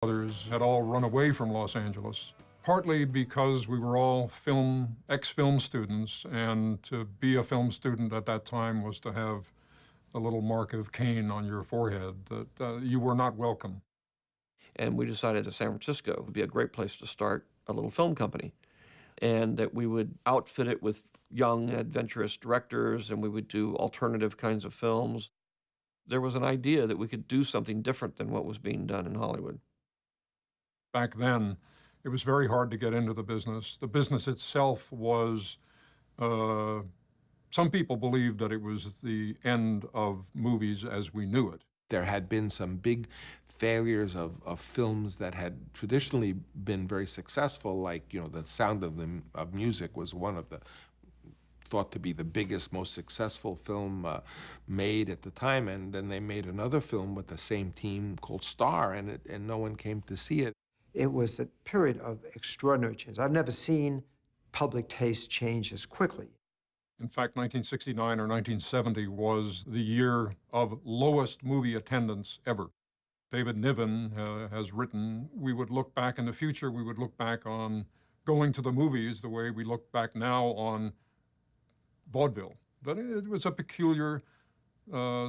Others had all run away from Los Angeles, partly because we were all ex-film students, and to be a film student at that time was to have a little mark of Cain on your forehead, that you were not welcome. And we decided that San Francisco would be a great place to start a little film company, and that we would outfit it with young, adventurous directors, and we would do alternative kinds of films. There was an idea that we could do something different than what was being done in Hollywood. Back then, it was very hard to get into the business. The business itself was, some people believed that it was the end of movies as we knew it. There had been some big failures of films that had traditionally been very successful, like, The Sound of Music was one of the, thought to be the biggest, most successful film made at the time, and then they made another film with the same team called Star, and no one came to see it. It was a period of extraordinary change. I've never seen public taste change as quickly. In fact, 1969 or 1970 was the year of lowest movie attendance ever. David Niven has written, we would look back in the future, we would look back on going to the movies the way we look back now on vaudeville. That it was a peculiar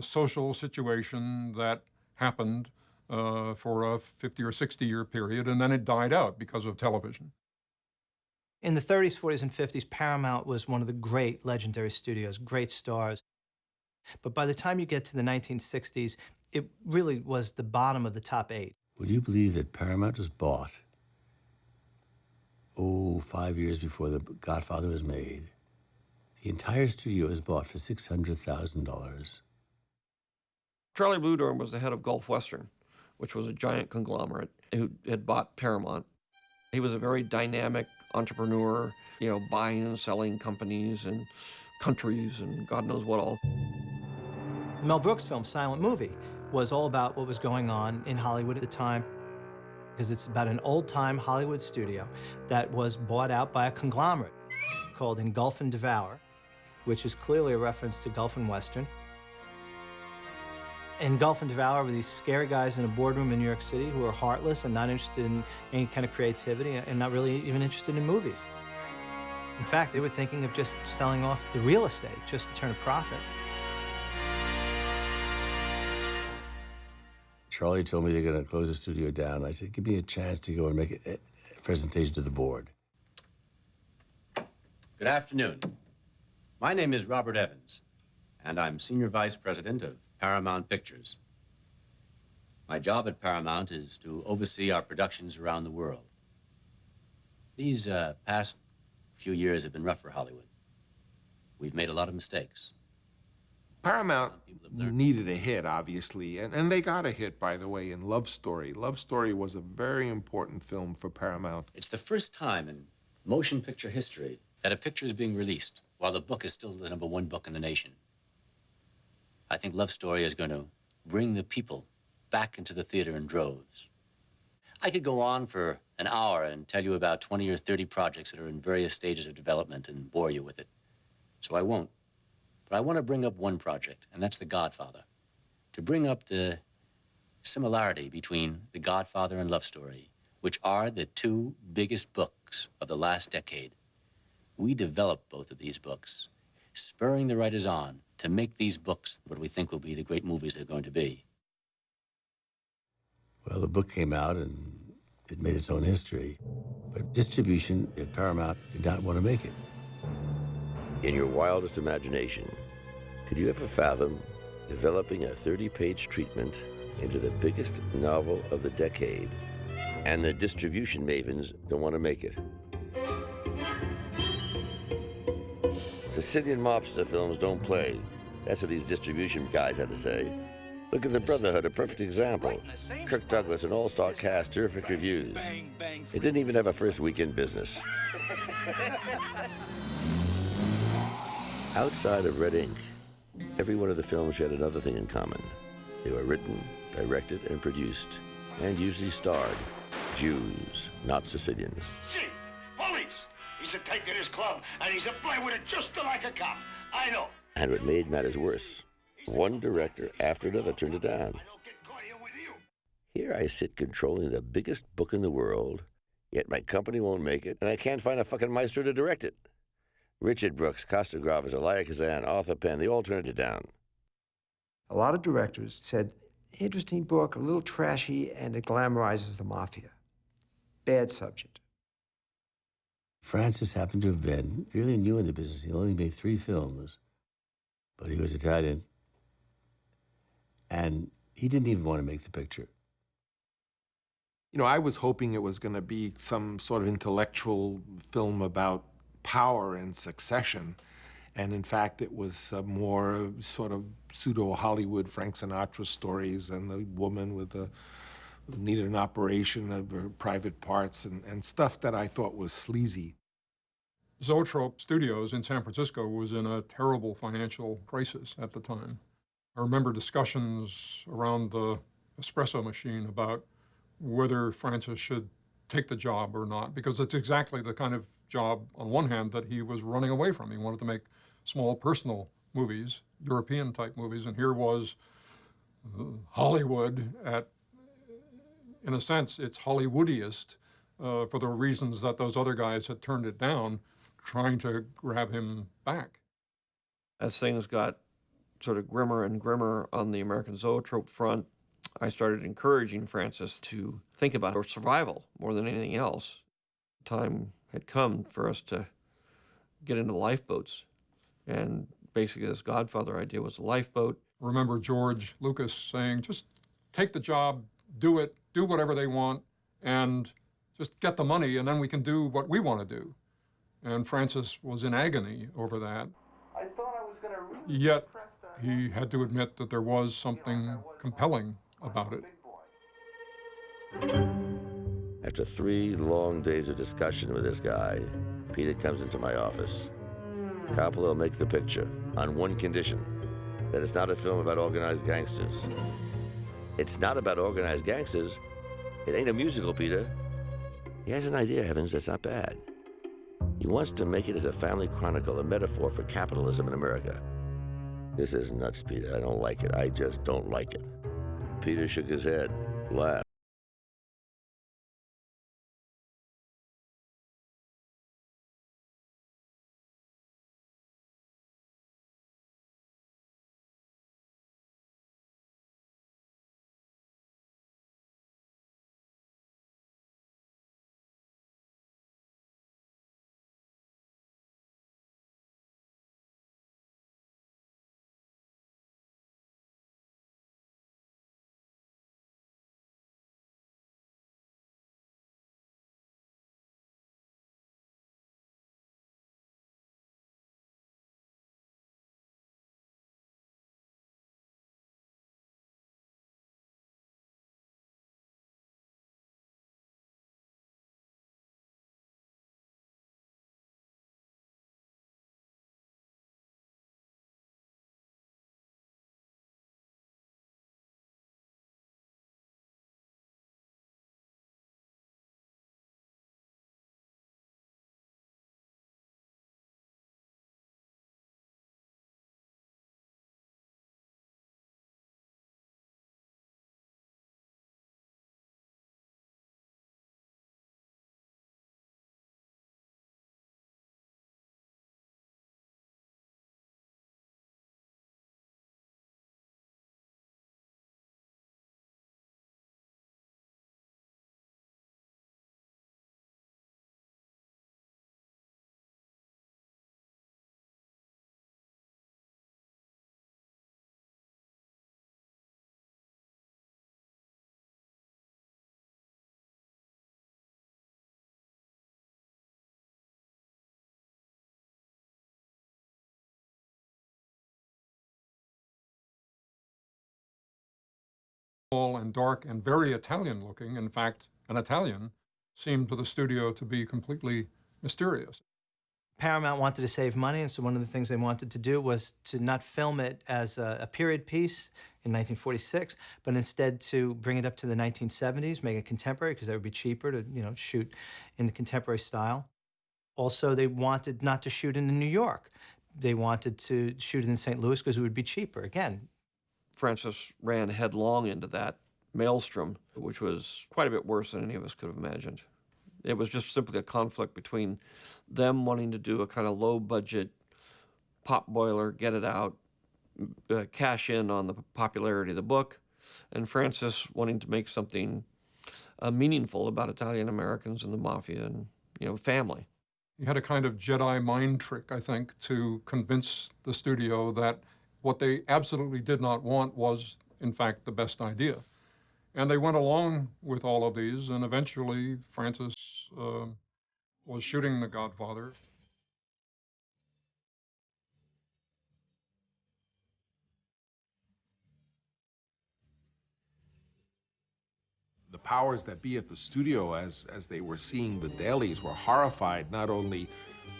social situation that happened for a 50 or 60-year period, and then it died out because of television. In the 30s, 40s, and 50s, Paramount was one of the great legendary studios, great stars. But by the time you get to the 1960s, it really was the bottom of the top 8. Would you believe that Paramount was bought, 5 years before The Godfather was made? The entire studio was bought for $600,000. Charlie Bluedorn was the head of Gulf Western, which was a giant conglomerate who had bought Paramount. He was a very dynamic entrepreneur, buying and selling companies and countries and God knows what all. Mel Brooks' film, Silent Movie, was all about what was going on in Hollywood at the time, because it's about an old-time Hollywood studio that was bought out by a conglomerate called Engulf and Devour, which is clearly a reference to Gulf and Western. Engulf and Devour were these scary guys in a boardroom in New York City who were heartless and not interested in any kind of creativity and not really even interested in movies. In fact, they were thinking of just selling off the real estate just to turn a profit. Charlie told me they're going to close the studio down. I said, give me a chance to go and make a presentation to the board. Good afternoon. My name is Robert Evans, and I'm Senior Vice President of Paramount Pictures. My job at Paramount is to oversee our productions around the world. These past few years have been rough for Hollywood. We've made a lot of mistakes. Paramount needed a hit, obviously, and they got a hit, by the way, in Love Story. Love Story was a very important film for Paramount. It's the first time in motion picture history that a picture is being released while the book is still the #1 book in the nation. I think Love Story is going to bring the people back into the theater in droves. I could go on for an hour and tell you about 20 or 30 projects that are in various stages of development and bore you with it. So I won't. But I want to bring up one project, and that's The Godfather. To bring up the similarity between The Godfather and Love Story, which are the two biggest books of the last decade. We developed both of these books, spurring the writers on to make these books what we think will be the great movies they're going to be. Well, the book came out and it made its own history, but distribution at Paramount did not want to make it. In your wildest imagination, could you ever fathom developing a 30-page treatment into the biggest novel of the decade, and the distribution mavens don't want to make it? Sicilian mobster films don't play. That's what these distribution guys had to say. Look at The Brotherhood, a perfect example. Kirk Douglas, an all-star cast, terrific reviews. It didn't even have a first week in business. Outside of red ink, every one of the films had another thing in common. They were written, directed, and produced, and usually starred Jews, not Sicilians. See, police! He's a take at his club, and he's a play with it just like a cop. I know. And what made matters worse, one director after another turned it down. Here I sit controlling the biggest book in the world, yet my company won't make it, and I can't find a fucking maestro to direct it. Richard Brooks, Costa Gravas, Elia Kazan, Arthur Penn, they all turned it down. A lot of directors said, interesting book, a little trashy, and it glamorizes the mafia. Bad subject. Francis happened to have been really new in the business. He only made 3 films, but he was Italian, and he didn't even want to make the picture. You know, I was hoping it was going to be some sort of intellectual film about power and succession. And in fact, it was more sort of pseudo-Hollywood Frank Sinatra stories and the woman with who needed an operation of her private parts and stuff that I thought was sleazy. Zoetrope Studios in San Francisco was in a terrible financial crisis at the time. I remember discussions around the espresso machine about whether Francis should take the job or not, because it's exactly the kind of job, on one hand, that he was running away from. He wanted to make small personal movies, European-type movies, and here was Hollywood at, in a sense, it's Hollywoodiest for the reasons that those other guys had turned it down, trying to grab him back. As things got sort of grimmer and grimmer on the American Zoetrope front, I started encouraging Francis to think about our survival more than anything else. Time had come for us to get into lifeboats, and basically this Godfather idea was a lifeboat. Remember George Lucas saying, just take the job, do it, do whatever they want, and just get the money, and then we can do what we want to do. And Francis was in agony over that. I thought I was going to really Yet he had to admit that there was something compelling about it. After 3 long days of discussion with this guy, Peter comes into my office. Coppola will make the picture on one condition, that it's not a film about organized gangsters. It's not about organized gangsters. It ain't a musical, Peter. He has an idea, Heavens, that's not bad. He wants to make it as a family chronicle, a metaphor for capitalism in America. This is nuts, Peter. I don't like it. I just don't like it. Peter shook his head, laughed. And dark and very Italian looking. In fact, an Italian seemed to the studio to be completely mysterious. Paramount wanted to save money, and so one of the things they wanted to do was to not film it as a period piece in 1946, but instead to bring it up to the 1970s, make it contemporary, because that would be cheaper to, shoot in the contemporary style. Also, they wanted not to shoot in New York. They wanted to shoot it in St. Louis because it would be cheaper. Again, Francis ran headlong into that maelstrom, which was quite a bit worse than any of us could have imagined. It was just simply a conflict between them wanting to do a kind of low-budget pop boiler, get it out, cash in on the popularity of the book, and Francis wanting to make something meaningful about Italian Americans and the mafia and, family. He had a kind of Jedi mind trick, I think, to convince the studio that what they absolutely did not want was, in fact, the best idea. And they went along with all of these, and eventually Francis was shooting The Godfather. The powers that be at the studio, as they were seeing the dailies, were horrified. Not only,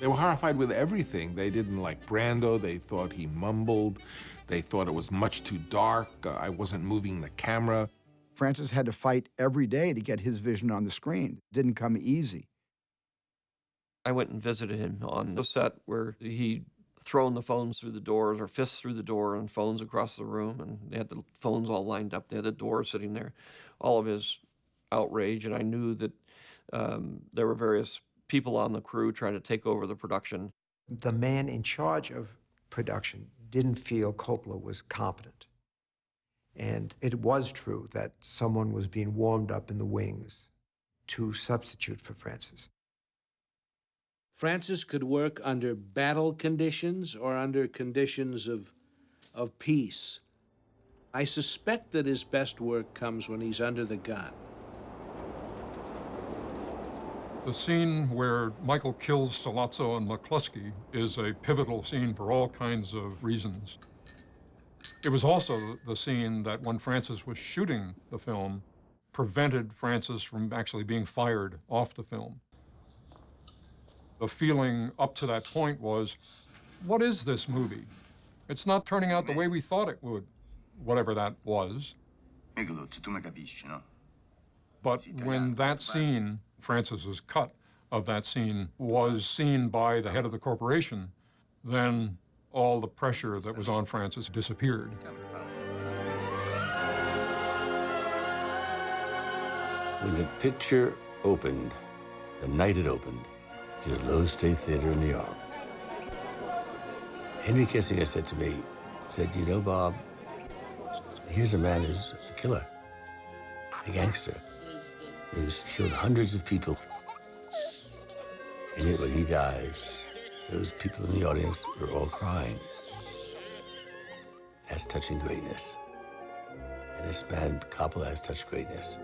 they were horrified with everything. They didn't like Brando. They thought he mumbled. They thought it was much too dark. I wasn't moving the camera. Francis had to fight every day to get his vision on the screen. It didn't come easy. I went and visited him on the set where he'd thrown the phones through the doors, or fists through the door and phones across the room, and they had the phones all lined up. They had the door sitting there. All of his outrage, and I knew that there were various people on the crew trying to take over the production. The man in charge of production didn't feel Coppola was competent. And it was true that someone was being warmed up in the wings to substitute for Francis. Francis could work under battle conditions or under conditions of peace. I suspect that his best work comes when he's under the gun. The scene where Michael kills Sollozzo and McCluskey is a pivotal scene for all kinds of reasons. It was also the scene that, when Francis was shooting the film, prevented Francis from actually being fired off the film. The feeling up to that point was, what is this movie? It's not turning out the way we thought it would, whatever that was. But when that scene, Francis's cut of that scene, was seen by the head of the corporation, then all the pressure that was on Francis disappeared. When the picture opened, the night it opened, at the Lowe State Theater in New York, Henry Kissinger said to me, you know, Bob, here's a man who's a killer, a gangster, who's killed hundreds of people. And yet when he dies, those people in the audience were all crying. That's touching greatness. And this man, Coppola, has touched greatness.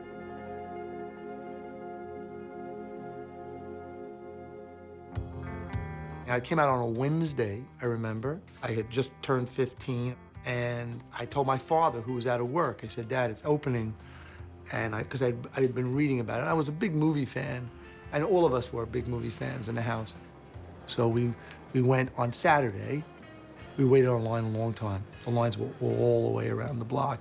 I came out on a Wednesday, I remember. I had just turned 15, and I told my father, who was out of work, I said, Dad, it's opening. And because I had been reading about it. I was a big movie fan, and all of us were big movie fans in the house. So we went on Saturday. We waited on line a long time. The lines were all the way around the block.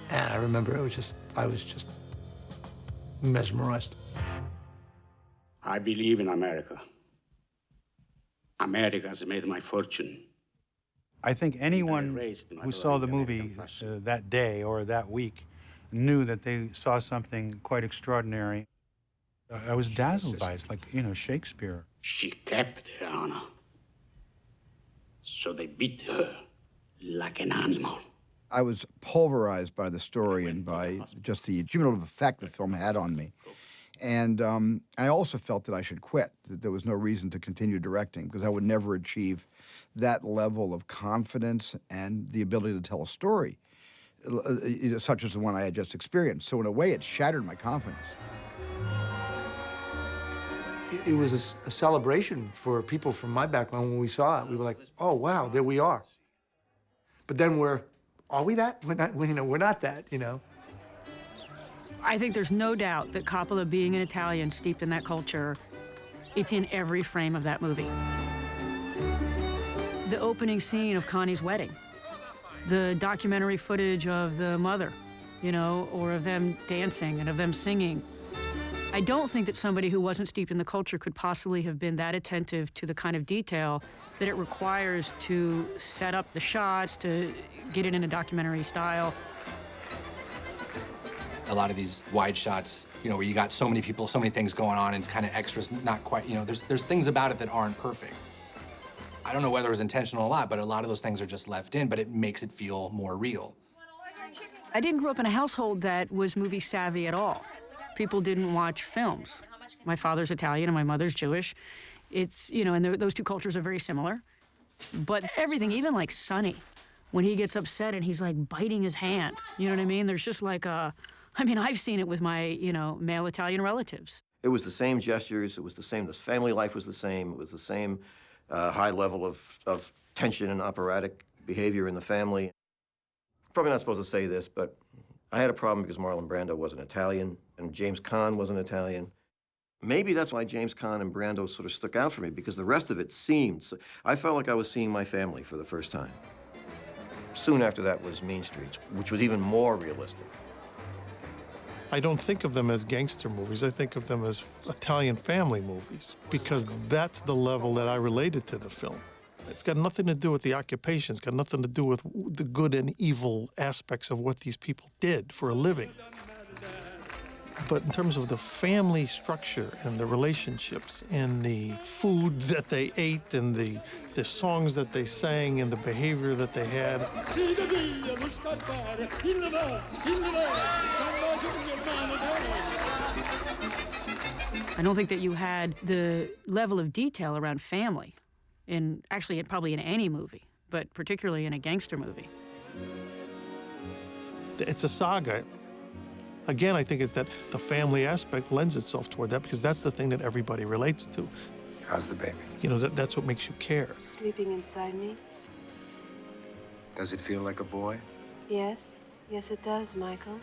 And I remember I was just mesmerized. I believe in America. America has made my fortune. I think anyone who saw the movie that day or that week knew that they saw something quite extraordinary. I was dazzled by it. It's like, Shakespeare. She kept her honor. So they beat her like an animal. I was pulverized by the story and by just the cumulative effect the film had on me. And I also felt that I should quit, that there was no reason to continue directing, because I would never achieve that level of confidence and the ability to tell a story, such as the one I had just experienced. So in a way, it shattered my confidence. It was a celebration for people from my background. When we saw it, we were like, oh, wow, there we are. But then are we that? We're not that, I think there's no doubt that Coppola, being an Italian steeped in that culture, it's in every frame of that movie. The opening scene of Connie's wedding, the documentary footage of the mother, or of them dancing and of them singing. I don't think that somebody who wasn't steeped in the culture could possibly have been that attentive to the kind of detail that it requires to set up the shots, to get it in a documentary style. A lot of these wide shots, you know, where you got so many people, so many things going on, and it's kind of extras, not quite, you know, there's things about it that aren't perfect. I don't know whether it was intentional or not, but a lot of those things are just left in, but it makes it feel more real. I didn't grow up in a household that was movie savvy at all. People didn't watch films. My father's Italian and my mother's Jewish. It's, you know, and those two cultures are very similar. But everything, even like Sonny, when he gets upset and he's like biting his hand, you know what I mean? There's just like a, I mean, I've seen it with my, you know, male Italian relatives. It was the same gestures, it was the same, this family life was the same, it was the same high level of tension and operatic behavior in the family. Probably not supposed to say this, but I had a problem because Marlon Brando wasn't Italian and James Caan wasn't Italian. Maybe that's why James Caan and Brando sort of stuck out for me, because the rest of it seemed, I felt like I was seeing my family for the first time. Soon after that was Mean Streets, which was even more realistic. I don't think of them as gangster movies. I think of them as Italian family movies, because that's the level that I related to the film. It's got nothing to do with the occupation. It's got nothing to do with the good and evil aspects of what these people did for a living. But in terms of the family structure and the relationships and the food that they ate and the songs that they sang and the behavior that they had. I don't think that you had the level of detail around family, actually probably in any movie, but particularly in a gangster movie. It's a saga. Again, I think it's that the family aspect lends itself toward that, because that's the thing that everybody relates to. How's the baby? You know, that's what makes you care. Sleeping inside me? Does it feel like a boy? Yes. Yes, it does, Michael.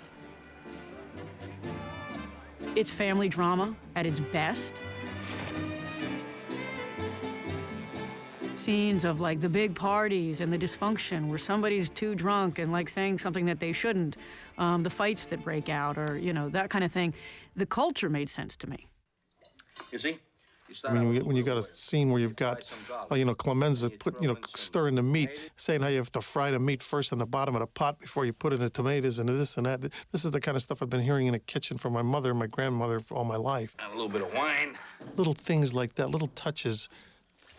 It's family drama at its best. Scenes of like the big parties and the dysfunction where somebody's too drunk and like saying something that they shouldn't, the fights that break out, or, you know, that kind of thing. The culture made sense to me. You see? I mean, when you got a scene where you've got, you know, Clemenza stirring the meat, saying how you have to fry the meat first in the bottom of the pot before you put in the tomatoes and this and that. This is the kind of stuff I've been hearing in the kitchen from my mother and my grandmother for all my life. And a little bit of wine. Little things like that, little touches.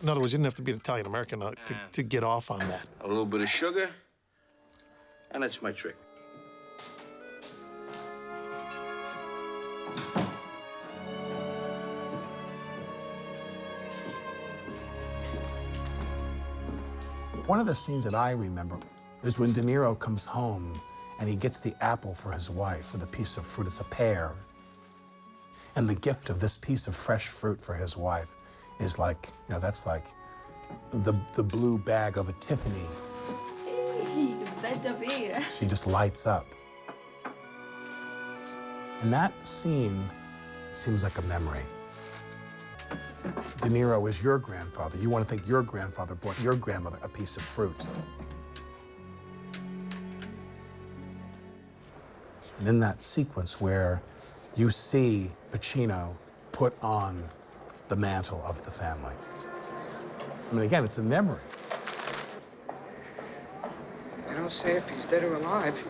In other words, you didn't have to be an Italian-American to get off on that. A little bit of sugar, and that's my trick. One of the scenes that I remember is when De Niro comes home and he gets the apple for his wife with a piece of fruit. It's a pear. And the gift of this piece of fresh fruit for his wife is like, you know, that's like the blue bag of a Tiffany. Hey, she just lights up. And that scene seems like a memory. De Niro is your grandfather. You want to think your grandfather brought your grandmother a piece of fruit. And in that sequence where you see Pacino put on the mantle of the family. I mean, again, it's a memory. They don't say if he's dead or alive.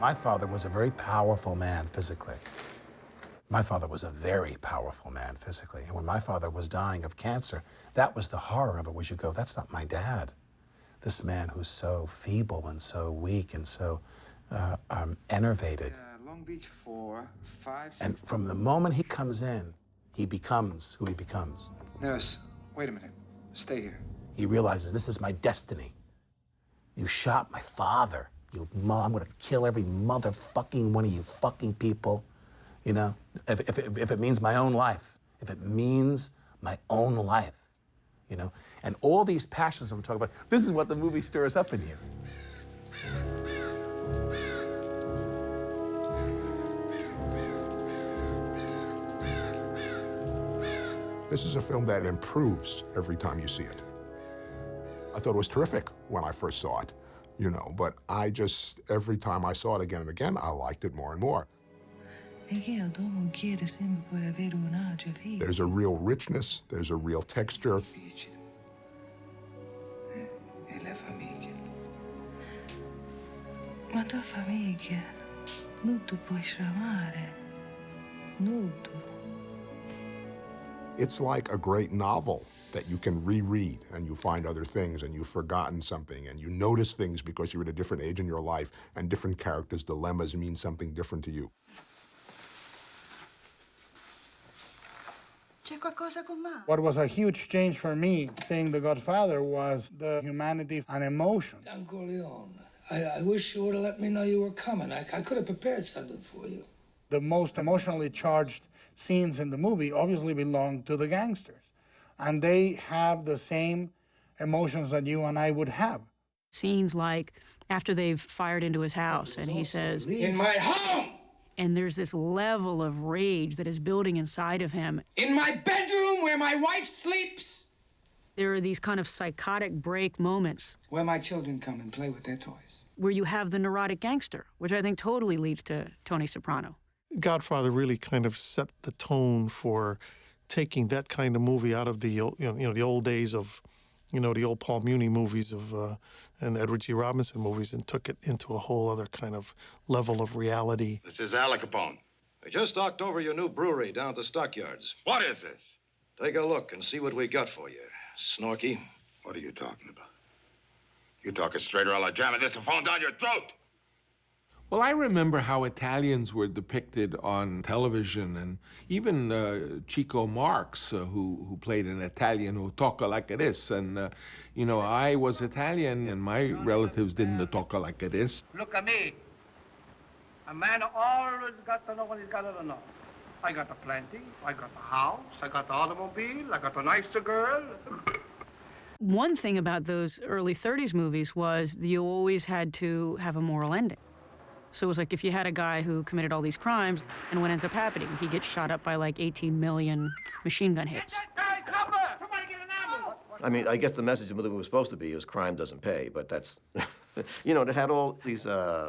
My father was a very powerful man physically. My father was a very powerful man physically. And when my father was dying of cancer, that was the horror of it, was you go, that's not my dad. This man who's so feeble and so weak and so enervated. Long Beach 4, 5, 6. And from the moment he comes in, he becomes who he becomes. Nurse, wait a minute. Stay here. He realizes, this is my destiny. You shot my father. I'm gonna kill every motherfucking one of you fucking people. You know, if it means my own life, if it means my own life, you know? And all these passions I'm talking about, this is what the movie stirs up in you. This is a film that improves every time you see it. I thought it was terrific when I first saw it, you know, but every time I saw it again and again, I liked it more and more. There's a real richness, there's a real texture. Ma tua famiglia, non tu puoi chiamare, nudo. It's like a great novel that you can reread and you find other things and you've forgotten something and you notice things because you're at a different age in your life and different characters' dilemmas mean something different to you. What was a huge change for me seeing The Godfather was the humanity and emotion. Don Corleone, I wish you would have let me know you were coming. I could have prepared something for you. The most emotionally charged scenes in the movie obviously belong to the gangsters. And they have the same emotions that you and I would have. Scenes like after they've fired into his house and he says, "In my home!" And there's this level of rage that is building inside of him. "In my bedroom where my wife sleeps!" There are these kind of psychotic break moments Where my children come and play with their toys. where you have the neurotic gangster, which I think totally leads to Tony Soprano. Godfather really kind of set the tone for taking that kind of movie out of the the old days of, the old Paul Muni movies and Edward G. Robinson movies, and took it into a whole other kind of level of reality. This is Al Capone. We just knocked over your new brewery down at the Stockyards. What is this? Take a look and see what we got for you, Snorky. What are you talking about? You talking straight or I'll jam this phone down your throat. Well, I remember how Italians were depicted on television, and even Chico Marx, who played an Italian who talked like this. And, I was Italian, and my relatives didn't talk like this. Look at me. A man always got to know what he's got to know. I got the plenty. I got the house. I got the automobile. I got the nicer girl. One thing about those early 30s movies was that you always had to have a moral ending. So it was like if you had a guy who committed all these crimes, and what ends up happening? He gets shot up by like 18 million machine gun hits. I mean, I guess the message of the movie was supposed to be is crime doesn't pay, but that's, it had all these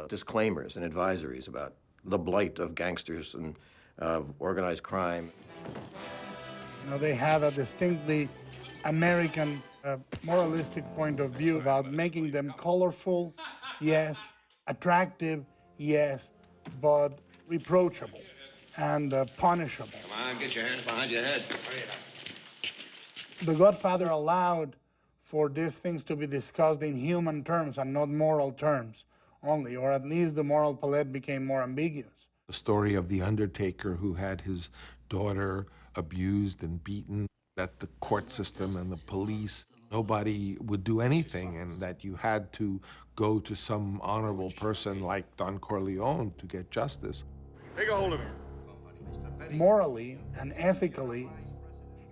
disclaimers and advisories about the blight of gangsters and organized crime. They have a distinctly American moralistic point of view about making them colorful, yes, attractive, yes, but reproachable and punishable. Come on, get your hands behind your head. The Godfather allowed for these things to be discussed in human terms and not moral terms only, or at least the moral palette became more ambiguous. The story of the undertaker who had his daughter abused and beaten, that the court system and the police, nobody would do anything, and that you had to go to some honorable person like Don Corleone to get justice. Take a hold of him. Morally and ethically,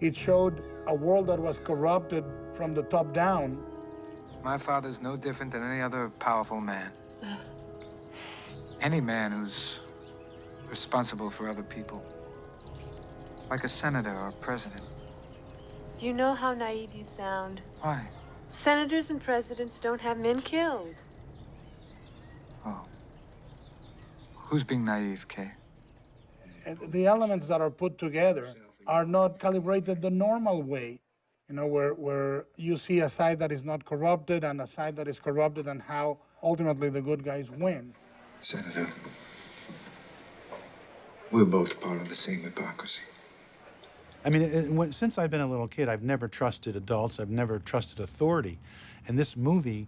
it showed a world that was corrupted from the top down. My father's no different than any other powerful man. Any man who's responsible for other people. Like a senator or a president. Do you know how naive you sound? Why? Senators and presidents don't have men killed. Oh. Who's being naive, Kay? The elements that are put together are not calibrated the normal way, where you see a side that is not corrupted and a side that is corrupted, and how ultimately the good guys win. Senator, we're both part of the same hypocrisy. I mean, since I've been a little kid, I've never trusted adults. I've never trusted authority. And this movie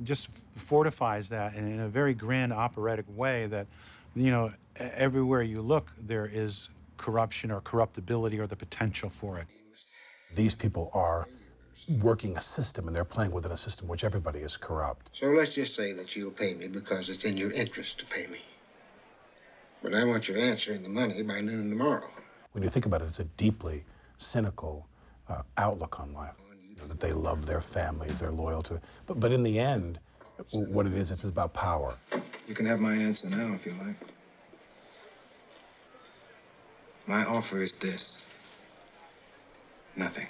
just fortifies that in a very grand operatic way that, everywhere you look, there is corruption or corruptibility or the potential for it. These people are working a system, and they're playing within a system which everybody is corrupt. So let's just say that you'll pay me because it's in your interest to pay me. But I want you answering the money by noon tomorrow. When you think about it, it's a deeply cynical outlook on life. That they love their families, they're loyal to. But in the end, what it is, it's about power. You can have my answer now if you like. My offer is this. Nothing.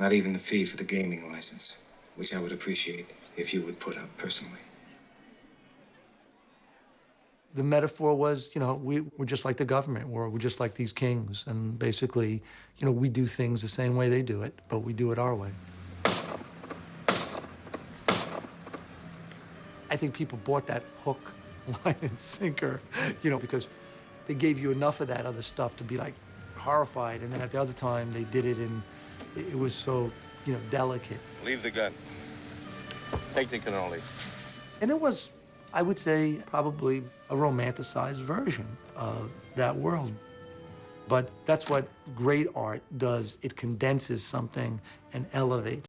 Not even the fee for the gaming license, which I would appreciate if you would put up personally. The metaphor was, you know, we're just like the government, we're just like these kings, and basically, you know, we do things the same way they do it, but we do it our way. I think people bought that hook, line, and sinker, you know, because they gave you enough of that other stuff to be like horrified, and then at the other time they did it, and it was so, you know, delicate. Leave the gun. Take the cannoli. And it was, I would say, probably a romanticized version of that world. But that's what great art does. It condenses something and elevates